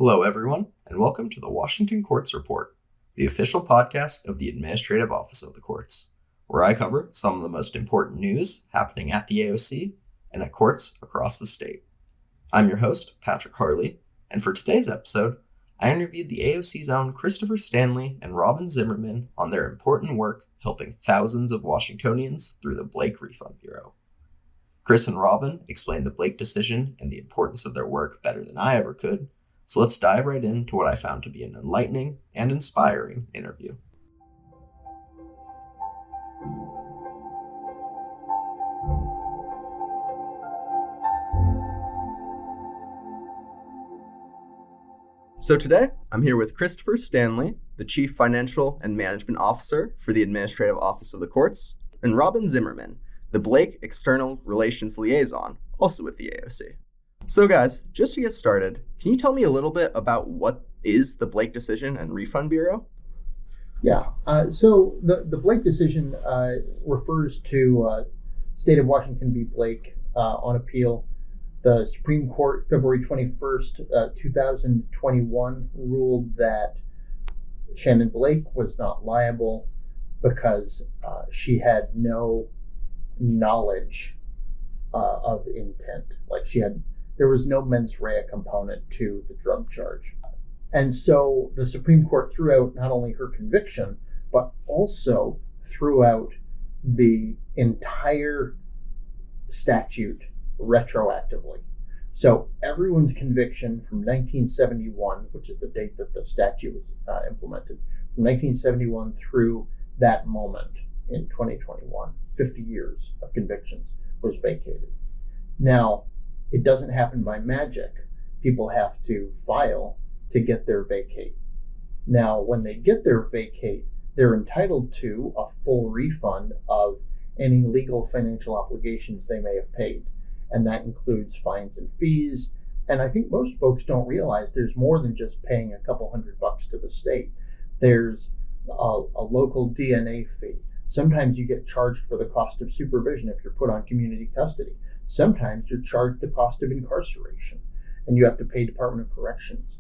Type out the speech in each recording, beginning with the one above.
Hello, everyone, and welcome to the Washington Courts Report, the official podcast of the Administrative Office of the Courts, where I cover some of the most important news happening at the AOC and at courts across the state. I'm your host, Patric Haerle, and for today's episode, I interviewed the AOC's own Christopher Stanley and Robin Zimmermann on their important work helping thousands of Washingtonians through the Blake Refund Bureau. Chris and Robin explained the Blake decision and the importance of their work better than I ever could, so let's dive right into what I found to be an enlightening and inspiring interview. So today, I'm here with Christopher Stanley, the Chief Financial and Management Officer for the Administrative Office of the Courts, and Robin Zimmermann, the Blake External Relations Liaison, also with the AOC. So guys, just to get started, can you tell me a little bit about what is the Blake decision and Refund Bureau? Yeah, so the Blake decision refers to State of Washington v. Blake on appeal. The Supreme Court, February 21st, 2021, ruled that Shannon Blake was not liable because she had no knowledge of intent. There was no mens rea component to the drug charge. And so the Supreme Court threw out not only her conviction, but also threw out the entire statute retroactively. So everyone's conviction from 1971, which is the date that the statute was implemented, from 1971 through that moment in 2021, 50 years of convictions, was vacated. Now, it doesn't happen by magic. People have to file to get their vacate. Now, when they get their vacate, they're entitled to a full refund of any legal financial obligations they may have paid. And that includes fines and fees. And I think most folks don't realize there's more than just paying a couple $100 to the state. There's a local DNA fee. Sometimes you get charged for the cost of supervision if you're put on community custody. Sometimes you're charged the cost of incarceration, and you have to pay Department of Corrections.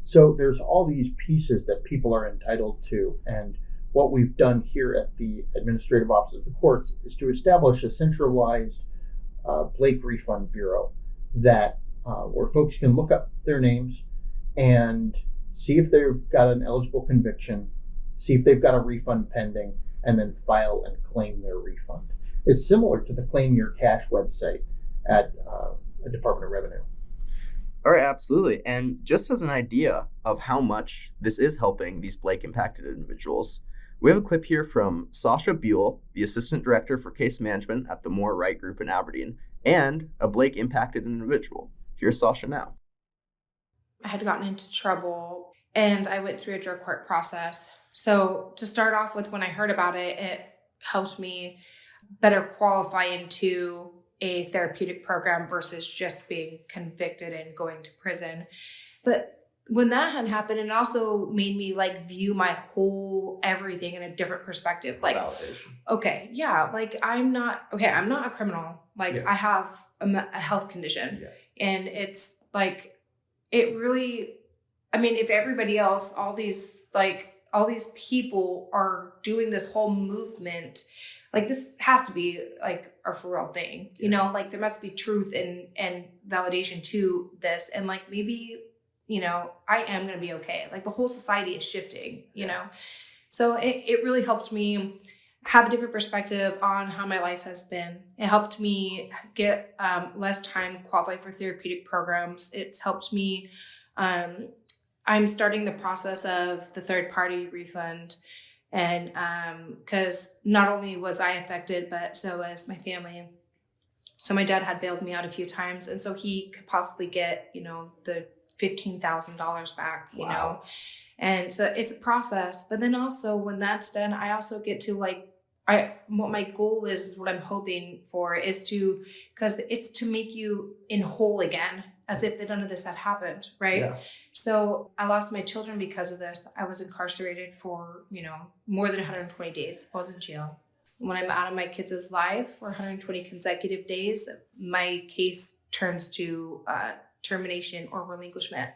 So there's all these pieces that people are entitled to. And what we've done here at the Administrative Office of the Courts is to establish a centralized Blake Refund Bureau that where folks can look up their names and see if they've got an eligible conviction, see if they've got a refund pending, and then file and claim their refund. It's similar to the Claim Your Cash website at the Department of Revenue. All right, absolutely. And just as an idea of how much this is helping these Blake impacted individuals, we have a clip here from Sasha Buell, the Assistant Director for Case Management at the Moore Wright Group in Aberdeen, and a Blake impacted individual. Here's Sasha now. I had gotten into trouble and I went through a drug court process. So to start off with, when I heard about it, it helped me better qualify into a therapeutic program versus just being convicted and going to prison. But when that had happened, it also made me view my whole everything in a different perspective. Validation. Okay, yeah, I'm not a criminal. I have a health condition. Yeah. And it's it really, if everybody else, all these people are doing this whole movement, this has to be a for real thing, there must be truth and validation to this. And maybe, I am going to be okay. The whole society is shifting, So it really helped me have a different perspective on how my life has been. It helped me get less time qualified for therapeutic programs. It's helped me, I'm starting the process of the third party refund. And because not only was I affected, but so was my family. So my dad had bailed me out a few times. And so he could possibly get, the $15,000 back, you know. And so it's a process. But then also when that's done, I also get to what my goal is, what I'm hoping for is because it's to make you in whole again, as if none of this had happened, right? Yeah. So I lost my children because of this. I was incarcerated for, more than 120 days. I was in jail. When I'm out of my kids' life for 120 consecutive days, my case turns to termination or relinquishment.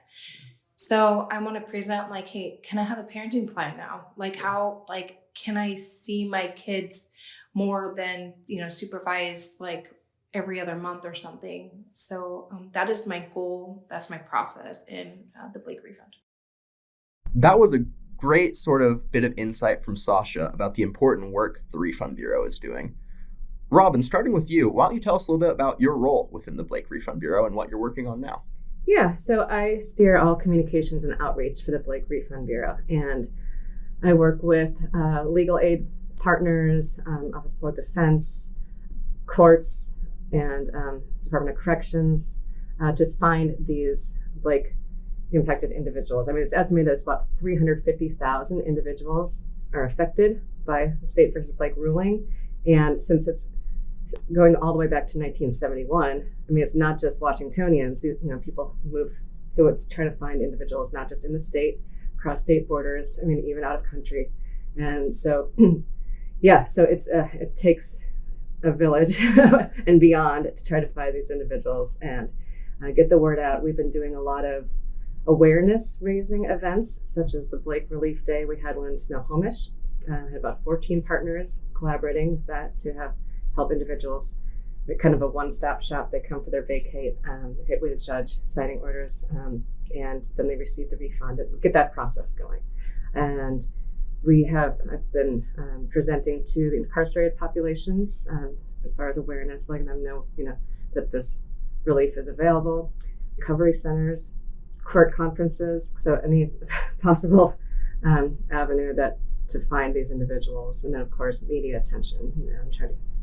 So I want to present like, hey, can I have a parenting plan now? Like how, like, can I see my kids more than, supervised like every other month or something? So that is my goal. That's my process in the Blake refund. That was a great sort of bit of insight from Sasha about the important work the Refund Bureau is doing. Robin, starting with you, why don't you tell us a little bit about your role within the Blake Refund Bureau and what you're working on now? Yeah, so I steer all communications and outreach for the Blake Refund Bureau, and I work with legal aid partners, Office of Public Defense, courts, and Department of Corrections to find these Blake impacted individuals. I mean, it's estimated there's about 350,000 individuals are affected by the State versus Blake ruling, and since it's going all the way back to 1971, I mean, it's not just Washingtonians. People move, so it's trying to find individuals not just in the state, across state borders. I mean, even out of country, and so so it takes a village and beyond to try to find these individuals and get the word out. We've been doing a lot of awareness raising events, such as the Blake Relief Day. We had one in Snohomish. Had about 14 partners collaborating with that to help individuals. Kind of a one-stop shop. They come for their vacate, hit with a judge, signing orders, and then they receive the refund and get that process going. And I've been presenting to the incarcerated populations as far as awareness, letting them know, that this relief is available. Recovery centers, court conferences, so any possible avenue to find these individuals, and then of course media attention. And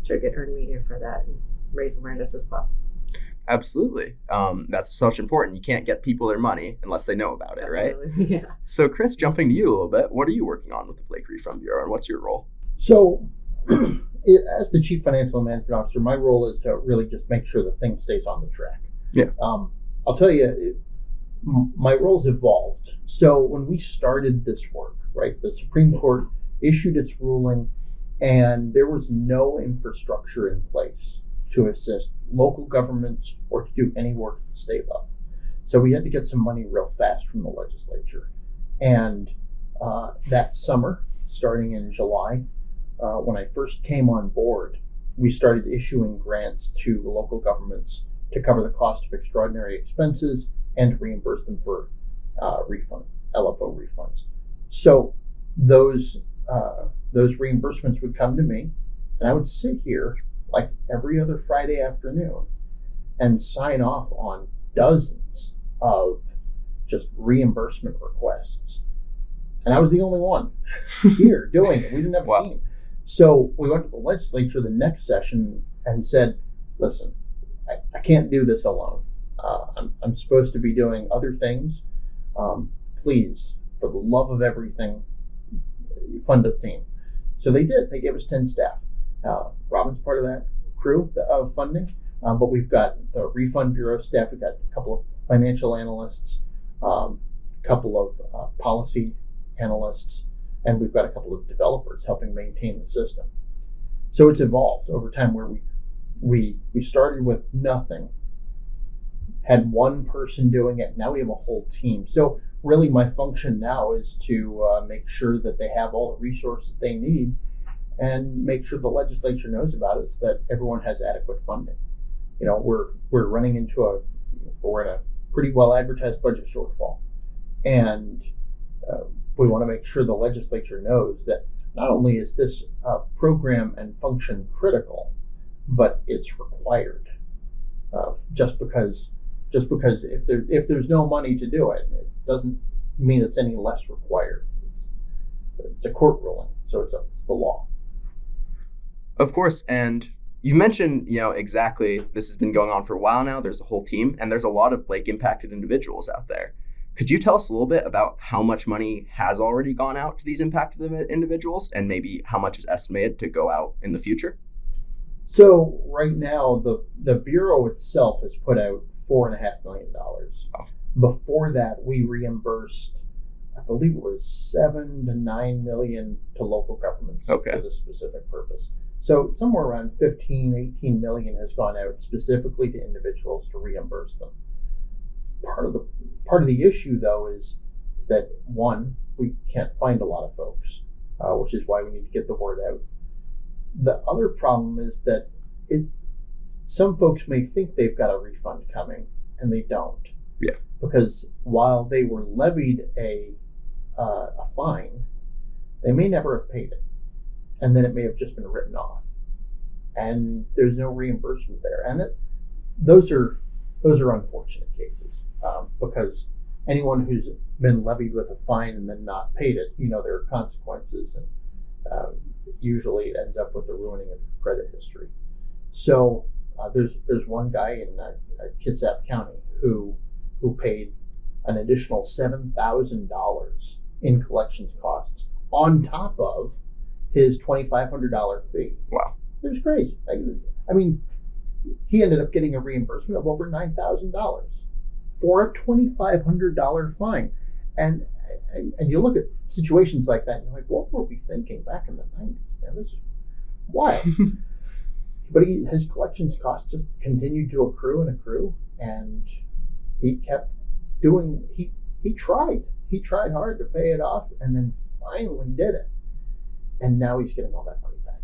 try to get earned media for that and raise awareness as well. Absolutely. That's so much important. You can't get people their money unless they know about it, Absolutely. Right? Yeah. So Chris, jumping to you a little bit, what are you working on with the Blake Refund Bureau and what's your role? So as the Chief Financial Management Officer, my role is to really just make sure the thing stays on the track. Yeah. I'll tell you, my role's evolved. So when we started this work, right, the Supreme Court issued its ruling and there was no infrastructure in place to assist local governments or to do any work at the state level. So we had to get some money real fast from the legislature. And that summer, starting in July, when I first came on board, we started issuing grants to the local governments to cover the cost of extraordinary expenses and to reimburse them for LFO refunds. So those reimbursements would come to me, and I would sit here like every other Friday afternoon and sign off on dozens of just reimbursement requests. And I was the only one here doing it. We didn't have a team. So we went to the legislature the next session and said, listen, I can't do this alone. I'm supposed to be doing other things. Please, for the love of everything, fund a team. So they did. They gave us 10 staff. Robin's part of that crew of funding, but we've got the Refund Bureau staff. We've got a couple of financial analysts, a couple of policy analysts, and we've got a couple of developers helping maintain the system. So it's evolved over time where we started with nothing, had one person doing it. Now we have a whole team. So really my function now is to make sure that they have all the resources they need and make sure the legislature knows about it so that everyone has adequate funding. We're we're in a pretty well advertised budget shortfall. And we want to make sure the legislature knows that not only is this program and function critical, but it's required. Just because if there's no money to do it, it doesn't mean it's any less required. It's a court ruling, so it's the law. Of course, and you mentioned, exactly this has been going on for a while now. There's a whole team, and there's a lot of Blake impacted individuals out there. Could you tell us a little bit about how much money has already gone out to these impacted individuals and maybe how much is estimated to go out in the future? So right now, the Bureau itself has put out $4.5 million. Oh. Before that, we reimbursed, I believe it was $7 to $9 million to local governments for this specific purpose. So somewhere around 15, 18 million has gone out specifically to individuals to reimburse them. Part of the issue, though, is that, one, we can't find a lot of folks, which is why we need to get the word out. The other problem is that some folks may think they've got a refund coming, and they don't. Yeah. Because while they were levied a fine, they may never have paid it, and then it may have just been written off, and there's no reimbursement there. And those are unfortunate cases, because anyone who's been levied with a fine and then not paid it, there are consequences, and usually it ends up with the ruining of your credit history. So there's one guy in Kitsap County who paid an additional $7,000 in collections costs on top of his $2,500 fee. Wow. It was crazy. I mean, he ended up getting a reimbursement of over $9,000 for a $2,500 fine. And you look at situations like that, and you're like, what were we thinking back in the 90s, man? This is wild. But his collections costs just continued to accrue and accrue, and he kept doing, he tried hard to pay it off, and then finally did it. And now he's getting all that money back.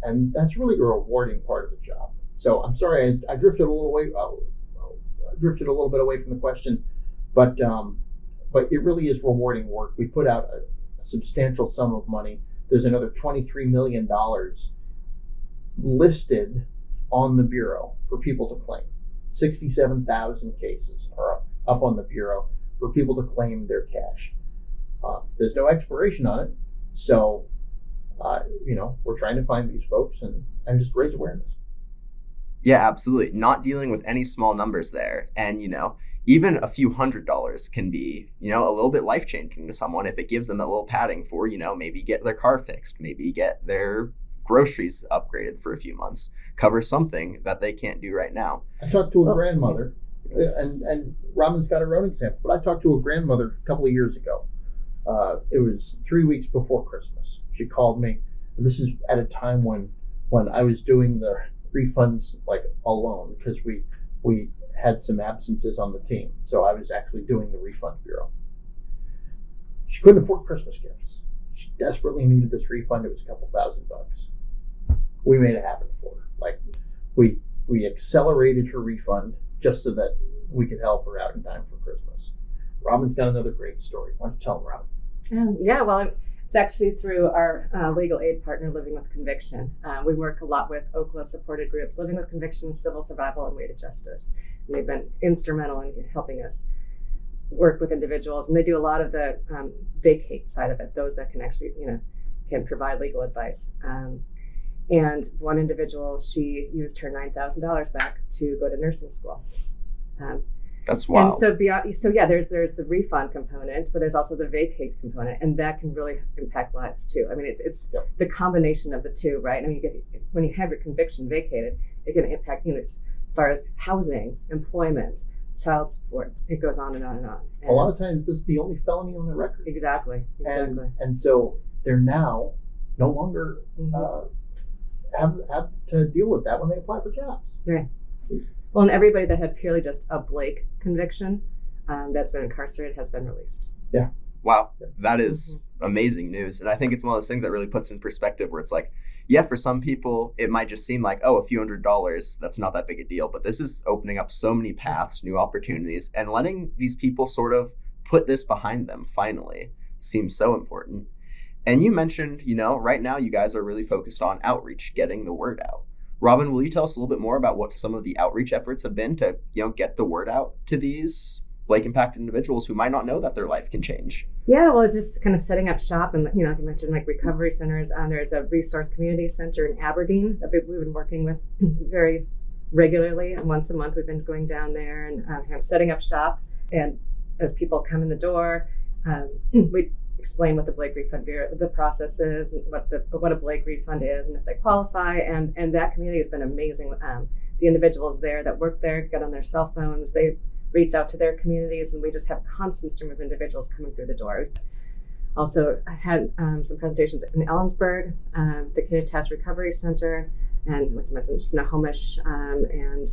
And that's really a rewarding part of the job. So I'm sorry, I drifted a little bit away from the question, but it really is rewarding work. We put out a substantial sum of money. There's another $23 million listed on the Bureau for people to claim. 67,000 cases are up on the Bureau for people to claim their cash. There's no expiration on it, so we're trying to find these folks and just raise awareness. Yeah, absolutely. Not dealing with any small numbers there. And, even a few $100s can be, a little bit life-changing to someone if it gives them a little padding for, maybe get their car fixed, maybe get their groceries upgraded for a few months, cover something that they can't do right now. I talked to a grandmother, and Robin's got her own example, but I talked to a grandmother a couple of years ago. It was 3 weeks before Christmas. She called me. This is at a time when I was doing the refunds alone, because we had some absences on the team. So I was actually doing the Refund Bureau. She couldn't afford Christmas gifts. She desperately needed this refund. It was a couple $1,000. We made it happen for her. We accelerated her refund just so that we could help her out in time for Christmas. Robin's got another great story. Why don't you tell him, Robin? Well, it's actually through our legal aid partner, Living with Conviction. We work a lot with OCLA supported groups, Living with Conviction, Civil Survival, and Way to Justice. And they've been instrumental in helping us work with individuals. And they do a lot of the vacate side of it, those that can actually, can provide legal advice. And one individual, she used her $9,000 back to go to nursing school. That's wild. And there's the refund component, but there's also the vacate component, and that can really impact lives too. I mean, it's the combination of the two, right? I mean, when you have your conviction vacated, it can impact, as far as housing, employment, child support. It goes on and on and on. And a lot of times, this is the only felony on the record. Exactly. And so they're now no longer have to deal with that when they apply for jobs. Right. Well, and everybody that had purely just a Blake conviction that's been incarcerated has been released. Yeah. Wow. That is amazing news. And I think it's one of those things that really puts in perspective where it's like, yeah, for some people, it might just seem like, a few $100s, that's not that big a deal. But this is opening up so many paths, new opportunities, and letting these people sort of put this behind them finally seems so important. And you mentioned, right now you guys are really focused on outreach, getting the word out. Robin, will you tell us a little bit more about what some of the outreach efforts have been to, get the word out to these Blake impacted individuals who might not know that their life can change? Yeah, well, it's just kind of setting up shop, and like you mentioned, recovery centers. There's a resource community center in Aberdeen that we've been working with very regularly, and once a month we've been going down there and kind of setting up shop. And as people come in the door, we explain what the Blake Refund Bureau, the process is, and what a Blake refund is, and if they qualify. And that community has been amazing. The individuals there that work there get on their cell phones. They reach out to their communities, and we just have a constant stream of individuals coming through the door. Also had some presentations in Ellensburg, the Community Task Recovery Center, and like I mentioned, Snohomish, and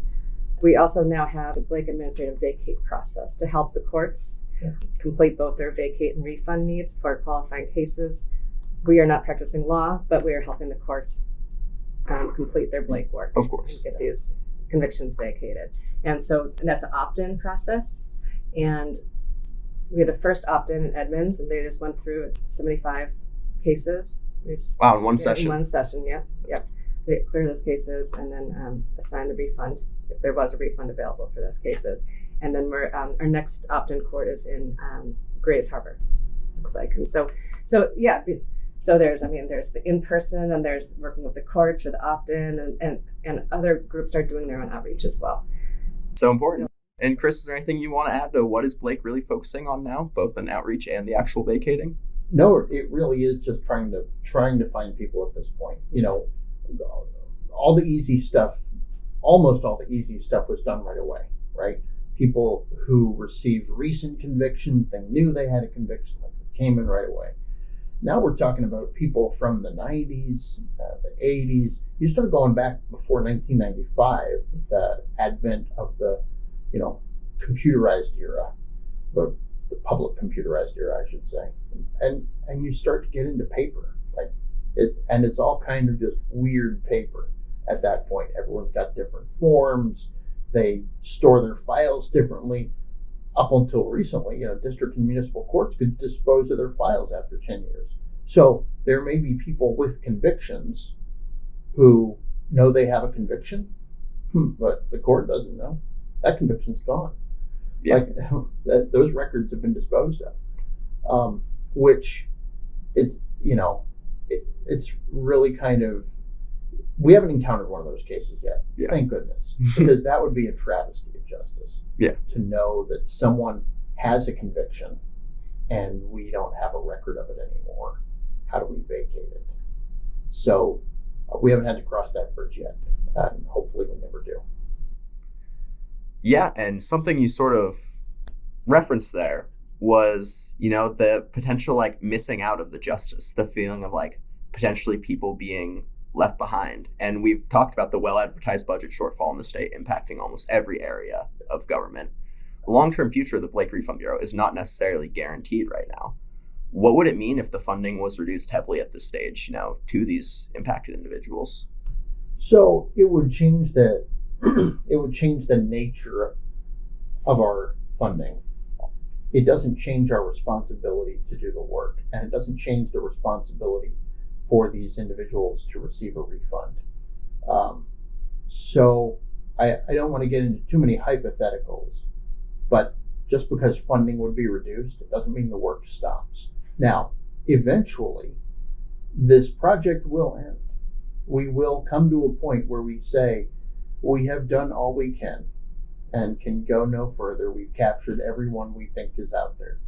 We also now have the Blake administrative vacate process to help the courts complete both their vacate and refund needs for qualifying cases. We are not practicing law, but we are helping the courts complete their Blake work. Of course. And get these convictions vacated. And that's an opt-in process. And we had the first opt-in in Edmonds, and they just went through 75 cases. Wow, in one session? In one session, yep. They clear those cases and then assign the refund, if there was a refund available for those cases. And then our next opt-in court is in Grays Harbor, looks like. And so there's the in-person, and there's working with the courts for the opt-in, and other groups are doing their own outreach as well. So important. And Chris, is there anything you want to add to what is Blake really focusing on now, both in outreach and the actual vacating? No, it really is just trying to find people at this point. All the easy stuff, almost all the easy stuff was done right away, right? People who received recent convictions, they knew they had a conviction, like it came in right away. Now we're talking about people from the 90s, the 80s. You start going back before 1995, the advent of the, computerized era, the public computerized era, I should say. And you start to get into paper, and it's all kind of just weird paper at that point. Everyone's got different forms. They store their files differently. Up until recently, district and municipal courts could dispose of their files after 10 years. So there may be people with convictions who know they have a conviction, but the court doesn't know. That conviction's gone. Yeah. Those records have been disposed of, which it's really kind of, we haven't encountered one of those cases yet. Yeah. Thank goodness, because that would be a travesty of justice. Yeah. To know that someone has a conviction and we don't have a record of it anymore. How do we vacate it? So we haven't had to cross that bridge yet, and hopefully we never do. Yeah, and something you sort of referenced there was, the potential missing out of the justice, the feeling of potentially people being left behind. And we've talked about the well-advertised budget shortfall in the state impacting almost every area of government. The long-term future of the Blake Refund Bureau is not necessarily guaranteed right now. What would it mean if the funding was reduced heavily at this stage, to these impacted individuals? So it would change the nature of our funding. It doesn't change our responsibility to do the work, and it doesn't change the responsibility for these individuals to receive a refund. So I don't want to get into too many hypotheticals, but just because funding would be reduced, it doesn't mean the work stops. Now, eventually, this project will end. We will come to a point where we say, we have done all we can and can go no further. We've captured everyone we think is out there,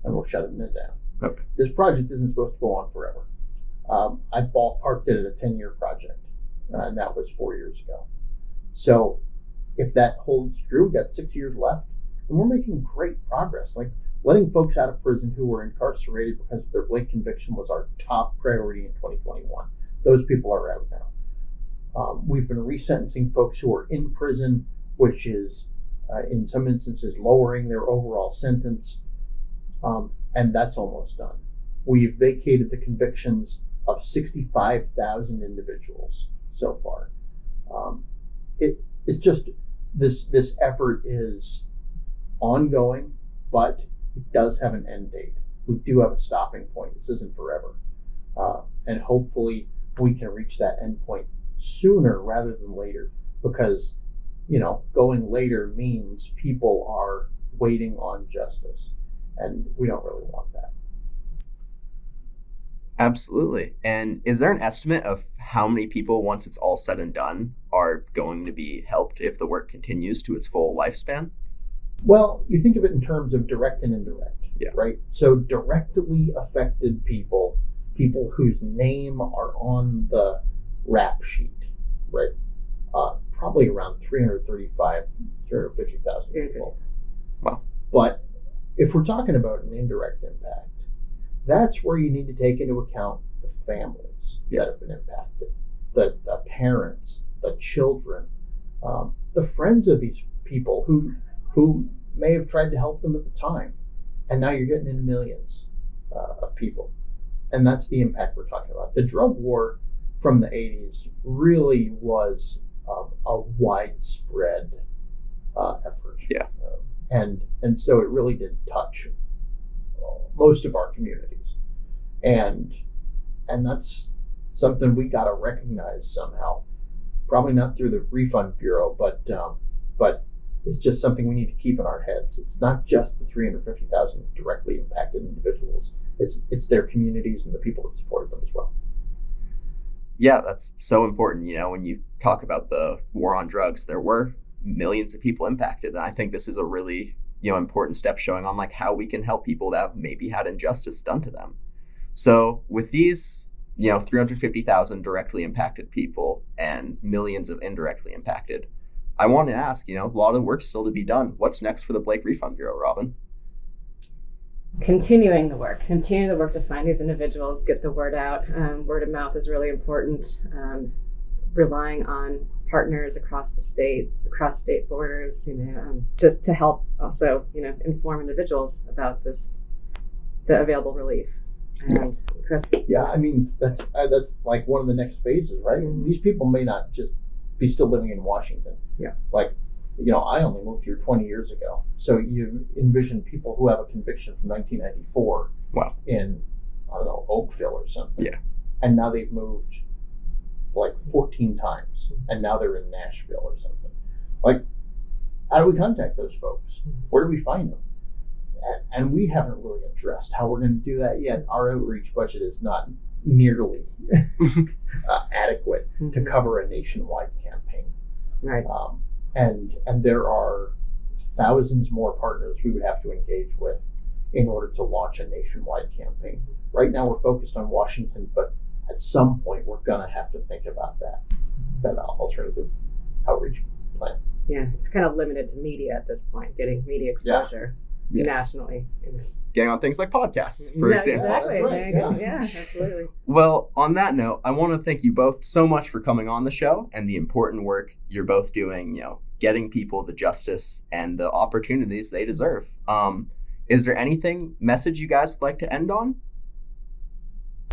and we're shutting it down. Okay. This project isn't supposed to go on forever. I ballparked it at a 10-year project, and that was 4 years ago. So if that holds true, we've got 6 years left, and we're making great progress. Letting folks out of prison who were incarcerated because of their Blake conviction was our top priority in 2021. Those people are out now. We've been resentencing folks who are in prison, which is, in some instances, lowering their overall sentence, and that's almost done. We've vacated the convictions of 65,000 individuals so far. It's just this effort is ongoing, but it does have an end date. We do have a stopping point. This isn't forever, and hopefully we can reach that end point sooner rather than later, because going later means people are waiting on justice, and we don't really want that. Absolutely. And is there an estimate of how many people, once it's all said and done, are going to be helped if the work continues to its full lifespan? Well, you think of it in terms of direct and indirect, Yeah. right? So directly affected people whose name are on the rap sheet, right? Probably around 350,000 people. Wow. But if we're talking about an indirect impact, that's where you need to take into account the families that have been impacted, the parents, the children, the friends of these people who may have tried to help them at the time, and now you're getting into millions of people, and that's the impact we're talking about. The drug war from the 80s really was a widespread effort, and so it really did touch most of our communities, and that's something we got to recognize somehow. Probably not through the Refund Bureau, but it's just something we need to keep in our heads. It's not just the 350,000 directly impacted individuals. It's their communities and the people that supported them as well. Yeah, that's so important. When you talk about the war on drugs, there were millions of people impacted. And I think this is a really, important step showing on like how we can help people that have maybe had injustice done to them. So with these, 350,000 directly impacted people and millions of indirectly impacted, I want to ask, a lot of work still to be done. What's next for the Blake Refund Bureau, Robin? Continue the work to find these individuals, get the word out. Word of mouth is really important. Relying on partners across the state, across state borders, just to help also, inform individuals about the available relief. And Chris. Yeah, I mean, that's like one of the next phases, right? Mm-hmm. These people may not just be still living in Washington. Yeah. Like, I only moved here 20 years ago. So you envision people who have a conviction from 1994 in, I don't know, Oakville or something. Yeah. And now they've moved like 14 times. And now they're in Nashville or something. Like, how do we contact those folks? Where do we find them? And we haven't really addressed how we're going to do that yet. Our outreach budget is not nearly adequate to cover a nationwide campaign. Right. And there are thousands more partners we would have to engage with in order to launch a nationwide campaign. Right now we're focused on Washington, but at some point we're going to have to think about that alternative outreach plan. Yeah, it's kind of limited to media at this point, getting media exposure. Yeah. Nationally. Getting on things like podcasts, for example. Exactly. Right. Yeah, absolutely. Well, on that note, I want to thank you both so much for coming on the show and the important work you're both doing, getting people the justice and the opportunities they deserve. Is there anything message you guys would like to end on?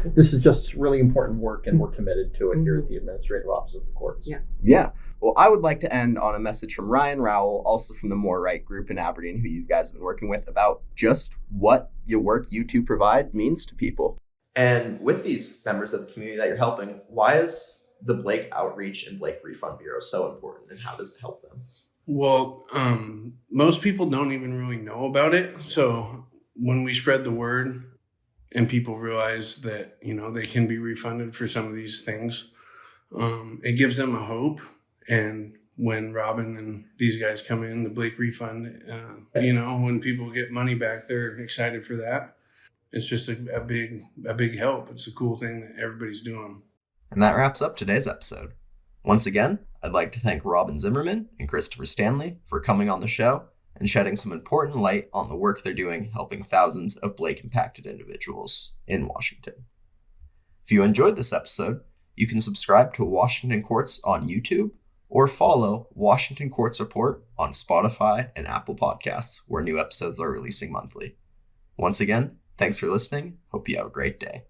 This is just really important work, and we're committed to it here at the Administrative Office of the Courts. Yeah. Well, I would like to end on a message from Ryan Rowell, also from the More Right group in Aberdeen, who you guys have been working with, about just what your work you two provide means to people. And with these members of the community that you're helping, why is the Blake Outreach and Blake Refund Bureau so important, and how does it help them? Well, most people don't even really know about it. So when we spread the word and people realize that, they can be refunded for some of these things, it gives them a hope. And when Robin and these guys come in, the Blake Refund, when people get money back, they're excited for that. It's just a big help. It's a cool thing that everybody's doing. And that wraps up today's episode. Once again, I'd like to thank Robin Zimmermann and Christopher Stanley for coming on the show and shedding some important light on the work they're doing helping thousands of Blake-impacted individuals in Washington. If you enjoyed this episode, you can subscribe to Washington Courts on YouTube or follow Washington Courts Report on Spotify and Apple Podcasts, where new episodes are releasing monthly. Once again, thanks for listening. Hope you have a great day.